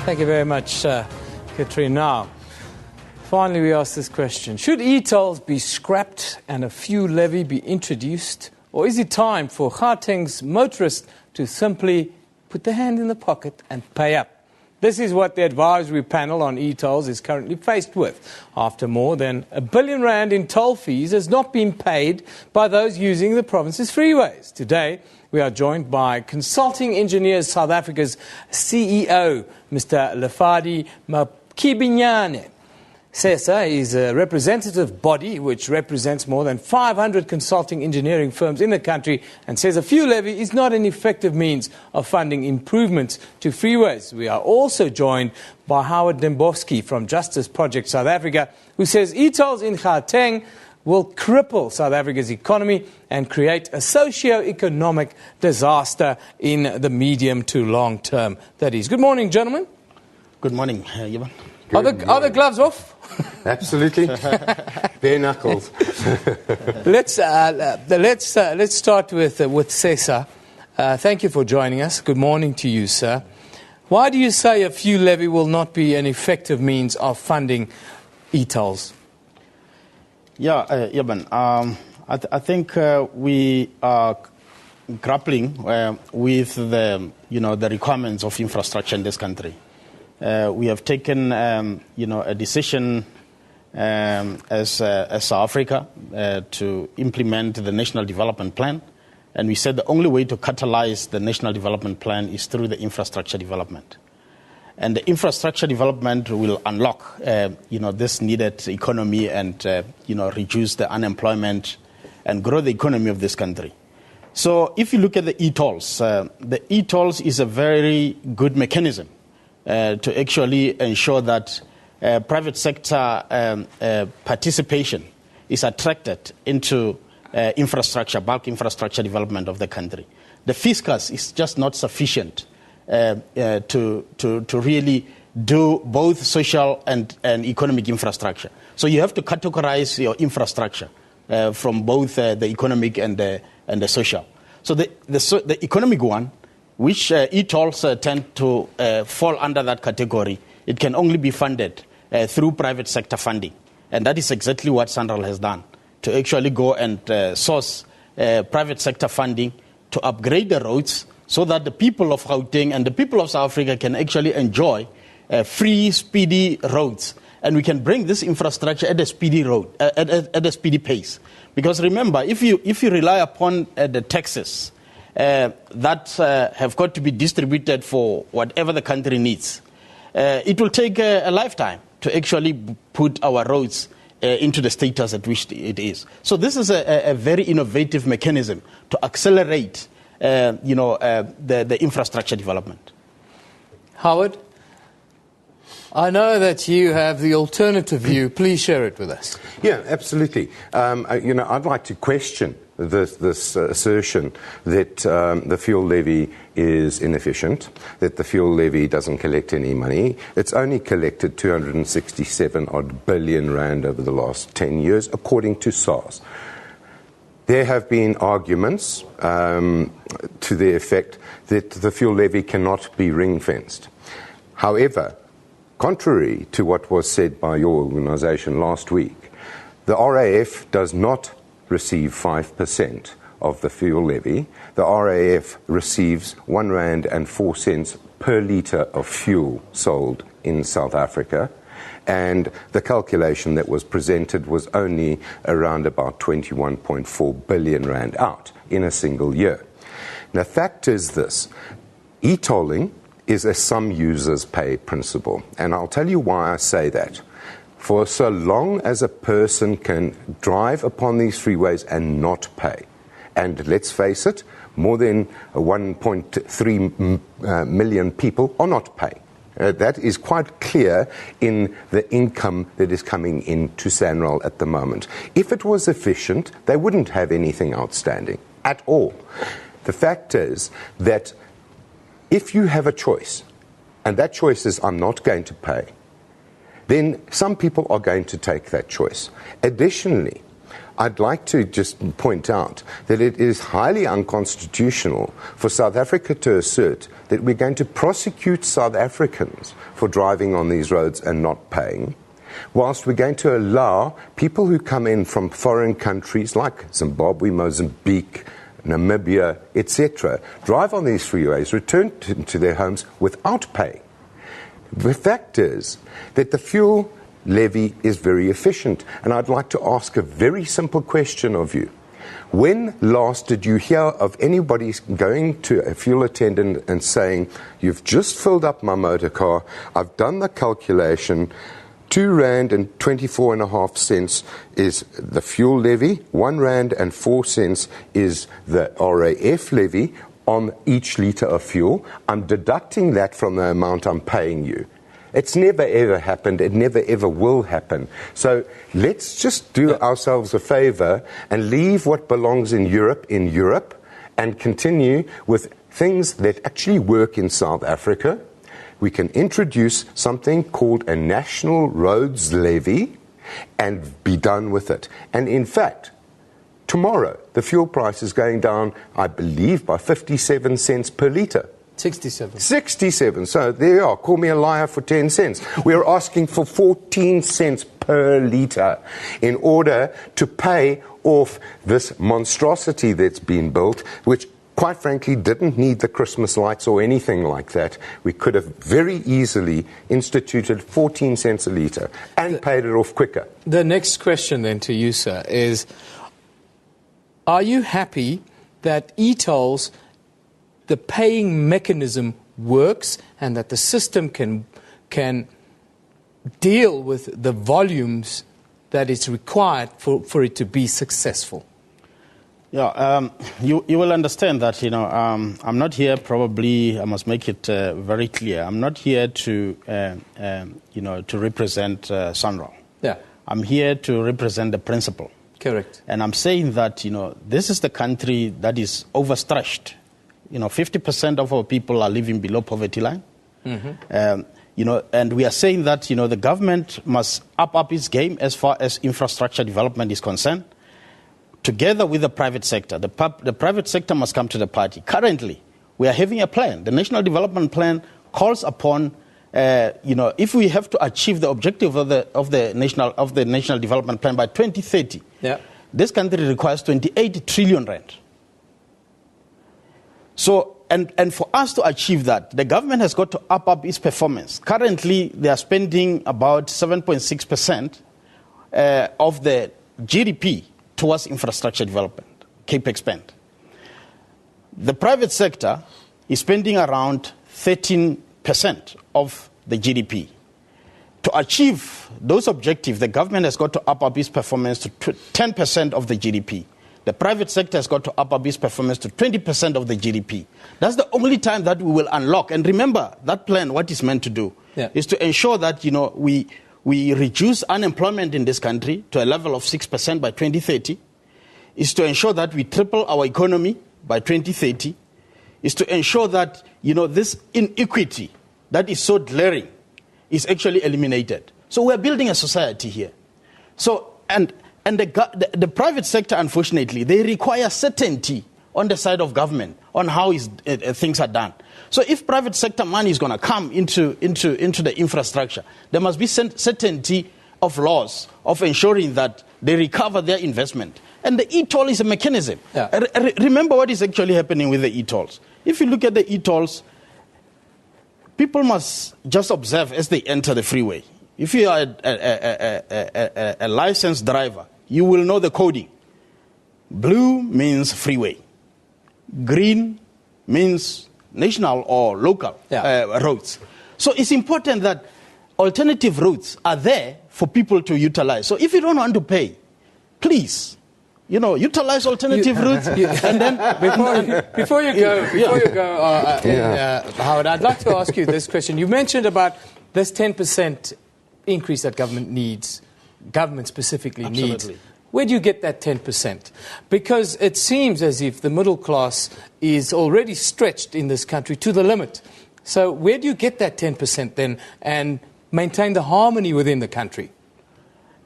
Thank you very much, Katrina. Now, finally we ask this question. Should e-tolls be scrapped and a fuel levy be introduced? Or is it time for Gauteng's motorists to simply put their hand in the pocket and pay up? This is what the advisory panel on e-tolls is currently faced with. After more than R1 billion in toll fees has not been paid by those using the province's freeways. Today, we are joined by Consulting Engineers South Africa's CEO, Mr. Lefadi Makibinyane. CESA is a representative body which represents more than 500 consulting engineering firms in the country and says a fuel levy is not an effective means of funding improvements to freeways. We are also joined by Howard Dembovsky from Justice Project South Africa, who says e-tolls in Gauteng will cripple South Africa's economy and create a socio-economic disaster in the medium to long term. That is. Good morning, gentlemen. Good morning, Ivan. Are the gloves off? Absolutely. Bare knuckles. Let's start with CESA. Thank you for joining us. Good morning to you, sir. Why do you say a fuel levy will not be an effective means of funding e-tolls? Yeah, Ivan. I think we are grappling with the requirements of infrastructure in this country. We have taken, a decision as South Africa to implement the National Development Plan, and we said the only way to catalyze the National Development Plan is through the infrastructure development. And the infrastructure development will unlock, this needed economy and, reduce the unemployment and grow the economy of this country. So if you look at the e-tolls, the e-tolls is a very good mechanism to actually ensure that private sector participation is attracted into infrastructure, bulk infrastructure development of the country. The fiscus is just not sufficient to really do both social and economic infrastructure. So you have to categorize your infrastructure from both the economic and the social. So the economic one, which e-tolls tend to fall under that category, it can only be funded through private sector funding. And that is exactly what SANRAL has done, to actually go and source private sector funding to upgrade the roads so that the people of Gauteng and the people of South Africa can actually enjoy free, speedy roads. And we can bring this infrastructure at a speedy at a speedy pace. Because remember, if you rely upon the taxes that have got to be distributed for whatever the country needs, it will take a lifetime to actually put our roads into the status at which it is. So this is a very innovative mechanism to accelerate, the infrastructure development. Howard, I know that you have the alternative view. Please share it with us. Yeah, absolutely. I'd like to question this assertion that the fuel levy is inefficient, that the fuel levy doesn't collect any money. It's only collected 267 odd billion rand over the last 10 years, according to SARS. There have been arguments to the effect that the fuel levy cannot be ring-fenced. However, contrary to what was said by your organisation last week, the RAF does not receive 5% of the fuel levy. The RAF receives R1.04 per litre of fuel sold in South Africa, and the calculation that was presented was only around about 21.4 billion rand out in a single year. Now, fact is this: e-tolling is a some users pay principle, and I'll tell you why I say that. For so long as a person can drive upon these freeways and not pay, and let's face it, more than 1.3 million people are not paying. That is quite clear in the income that is coming into SANRAL at the moment. If it was efficient, they wouldn't have anything outstanding at all. The fact is that if you have a choice, and that choice is I'm not going to pay, then some people are going to take that choice. Additionally, I'd like to just point out that it is highly unconstitutional for South Africa to assert that we're going to prosecute South Africans for driving on these roads and not paying, whilst we're going to allow people who come in from foreign countries like Zimbabwe, Mozambique, Namibia, etc., drive on these freeways, return to their homes without paying. The fact is that the fuel levy is very efficient, and I'd like to ask a very simple question of you. When last did you hear of anybody going to a fuel attendant and saying, you've just filled up my motor car, I've done the calculation, R2.24.5 is the fuel levy, R1.04 is the RAF levy on each litre of fuel. I'm deducting that from the amount I'm paying you. It's never ever happened. It never ever will happen. So let's just do ourselves a favour and leave what belongs in Europe and continue with things that actually work in South Africa. We can introduce something called a national roads levy and be done with it. And in fact, tomorrow the fuel price is going down, I believe, by 57 cents per litre. 67. 67. So there you are. Call me a liar for 10 cents. We're asking for 14 cents per litre in order to pay off this monstrosity that's been built, which quite frankly didn't need the Christmas lights or anything like that. We could have very easily instituted 14 cents a litre and paid it off quicker. The next question then to you, sir, is are you happy that e-tolls, the paying mechanism works and that the system can deal with the volumes that is required for it to be successful? Yeah, you will understand that, I'm not here, probably, I must make it very clear, I'm not here to represent Sunral. Yeah. I'm here to represent the principle. Correct. And I'm saying that, this is the country that is overstretched. 50% of our people are living below poverty line. Mm-hmm. And we are saying that, the government must up its game as far as infrastructure development is concerned, together with the private sector. The private sector must come to the party. Currently, we are having a plan. The National Development Plan calls upon, if we have to achieve the objective of the National Development Plan by 2030, this country requires 28 trillion rand. So, and for us to achieve that, the government has got to up its performance. Currently, they are spending about 7.6% of the GDP towards infrastructure development, CAPEX spend. The private sector is spending around 13% of the GDP. To achieve those objectives, the government has got to up its performance to 10% of the GDP. The private sector has got to up its performance to 20% of the GDP. That's the only time that we will unlock. And remember, that plan, what it's meant to do, is to ensure that, we reduce unemployment in this country to a level of 6% by 2030, is to ensure that we triple our economy by 2030, is to ensure that, this inequity that is so glaring is actually eliminated. So we're building a society here. So, and the private sector, unfortunately, they require certainty on the side of government on how things are done. So if private sector money is going to come into the infrastructure, there must be certainty of laws, of ensuring that they recover their investment. And the e-toll is a mechanism. Yeah. Remember what is actually happening with the e-tolls. If you look at the e-tolls, people must just observe as they enter the freeway. If you are a licensed driver, you will know the coding. Blue means freeway. Green means national or local roads. So it's important that alternative routes are there for people to utilize. So if you don't want to pay, please, utilize alternative routes. And then before you go, Howard, I'd like to ask you this question. You mentioned about this 10% increase that government specifically needs. Where do you get that 10%? Because it seems as if the middle class is already stretched in this country to the limit. So where do you get that 10% then and maintain the harmony within the country?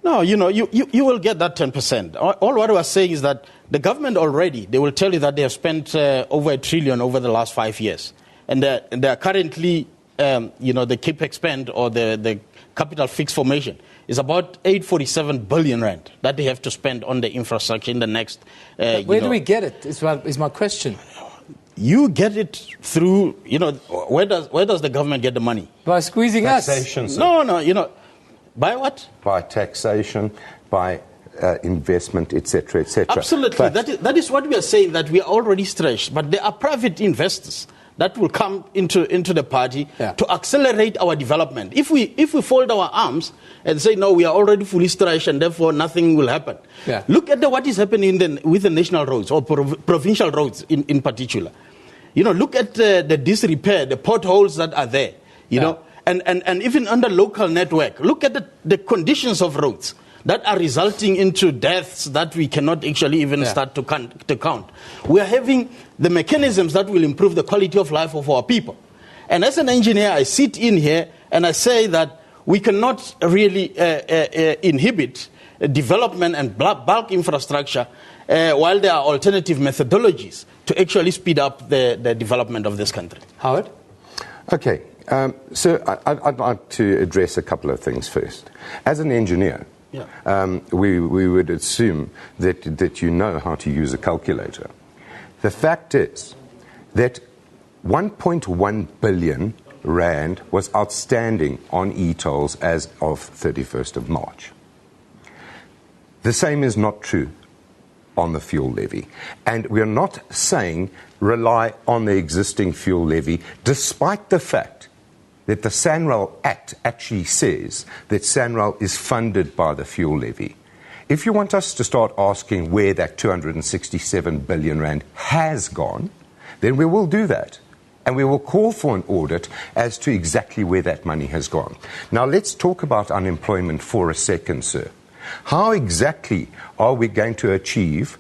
No, you will get that 10%. All what I was saying is that the government already, they will tell you that they have spent over $1 trillion over the last 5 years. And they are currently, the CapEx spend or the capital fixed formation is about 847 billion rand that they have to spend on the infrastructure in the next. Where do we get it? Is my question. You get it through, where does the government get the money? By squeezing Taxation, us. sir. No, by what? By taxation, by investment, etc., etc. Absolutely. But That is what we are saying, that we are already stretched. But there are private investors that will come into the party to accelerate our development. If we fold our arms and say, no, we are already fully stretched and therefore nothing will happen. Yeah. Look at what is happening with the national roads or provincial roads in particular. Look at the disrepair, the potholes that are there, you know, and even on the local network. Look at the conditions of roads that are resulting into deaths that we cannot actually even start to count. We are having the mechanisms that will improve the quality of life of our people. And as an engineer, I sit in here and I say that we cannot really inhibit development and bulk infrastructure while there are alternative methodologies to actually speed up the development of this country. Howard? Okay, so I'd like to address a couple of things first. As an engineer, we would assume that you know how to use a calculator. The fact is that 1.1 billion rand was outstanding on e-tolls as of 31st of March. The same is not true on the fuel levy. And we're not saying rely on the existing fuel levy, despite the fact that the SANRAL Act actually says that SANRAL is funded by the fuel levy. If you want us to start asking where that 267 billion rand has gone, then we will do that. And we will call for an audit as to exactly where that money has gone. Now let's talk about unemployment for a second, sir. How exactly are we going to achieve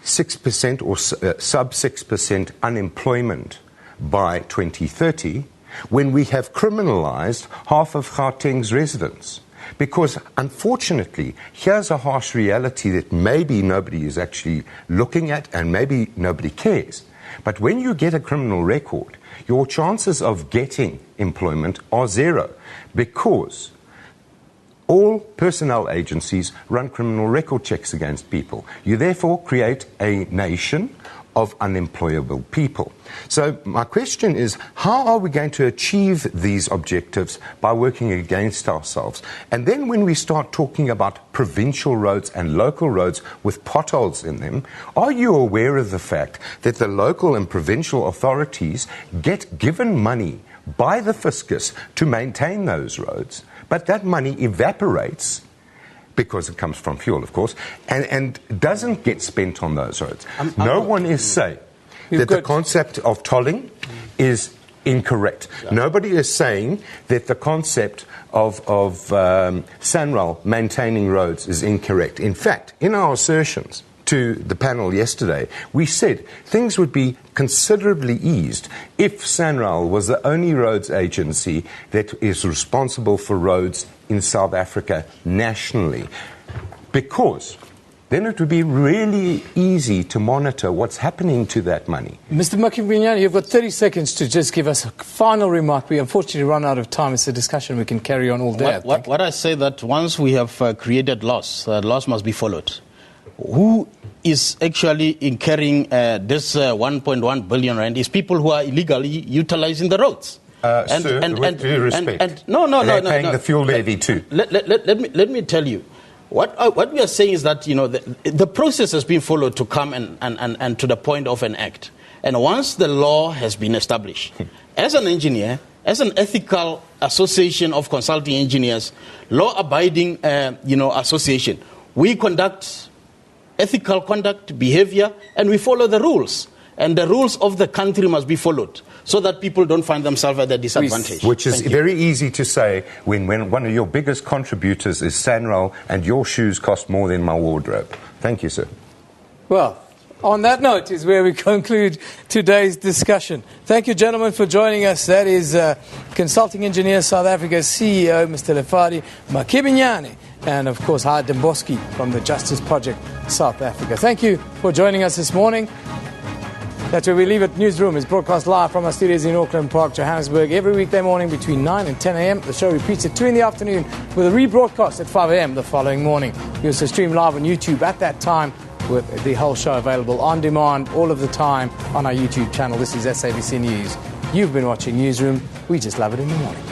6% or sub 6% unemployment by 2030 when we have criminalized half of Gauteng's residents? Because unfortunately, here's a harsh reality that maybe nobody is actually looking at and maybe nobody cares. But when you get a criminal record, your chances of getting employment are zero, because all personnel agencies run criminal record checks against people. You therefore create a nation of unemployable people. So my question is, how are we going to achieve these objectives by working against ourselves? And then when we start talking about provincial roads and local roads with potholes in them, are you aware of the fact that the local and provincial authorities get given money by the fiscus to maintain those roads, but that money evaporates because it comes from fuel, of course, and doesn't get spent on those roads? No one is saying that the concept of tolling is incorrect. Nobody is saying that the concept of SANRAL maintaining roads is incorrect. In fact, in our assertions to the panel yesterday, we said things would be considerably eased if SANRAL was the only roads agency that is responsible for roads in South Africa nationally, because then it would be really easy to monitor what's happening to that money. Mr. Makibinyane, you've got 30 seconds to just give us a final remark. We unfortunately run out of time. It's a discussion we can carry on all day. What I say that once we have created laws, laws must be followed. Who is actually incurring this 1.1 billion rand is people who are illegally utilizing the roads. Sir, with due respect, they're paying the fuel levy too. Let me tell you, what we are saying is that the process has been followed to come and to the point of an act. And once the law has been established, as an engineer, as an ethical association of consulting engineers, law-abiding association, we conduct ethical conduct, behavior, and we follow the rules. And the rules of the country must be followed so that people don't find themselves at a disadvantage. Which is very easy to say when one of your biggest contributors is SANRAL and your shoes cost more than my wardrobe. Thank you, sir. Well, On that note is where we conclude today's discussion. Thank you, gentlemen, for joining us. That is Consulting Engineer South Africa's CEO, Mr. Lefadi Makibinyane, and, of course, Dembovsky from the Justice Project South Africa. Thank you for joining us this morning. That's where we leave it. Newsroom is broadcast live from our studios in Auckland Park, Johannesburg, every weekday morning between 9 and 10 a.m. The show repeats at 2 in the afternoon with a rebroadcast at 5 a.m. the following morning. We also stream live on YouTube at that time with the whole show available on demand all of the time on our YouTube channel. This is SABC News. You've been watching Newsroom. We just love it in the morning.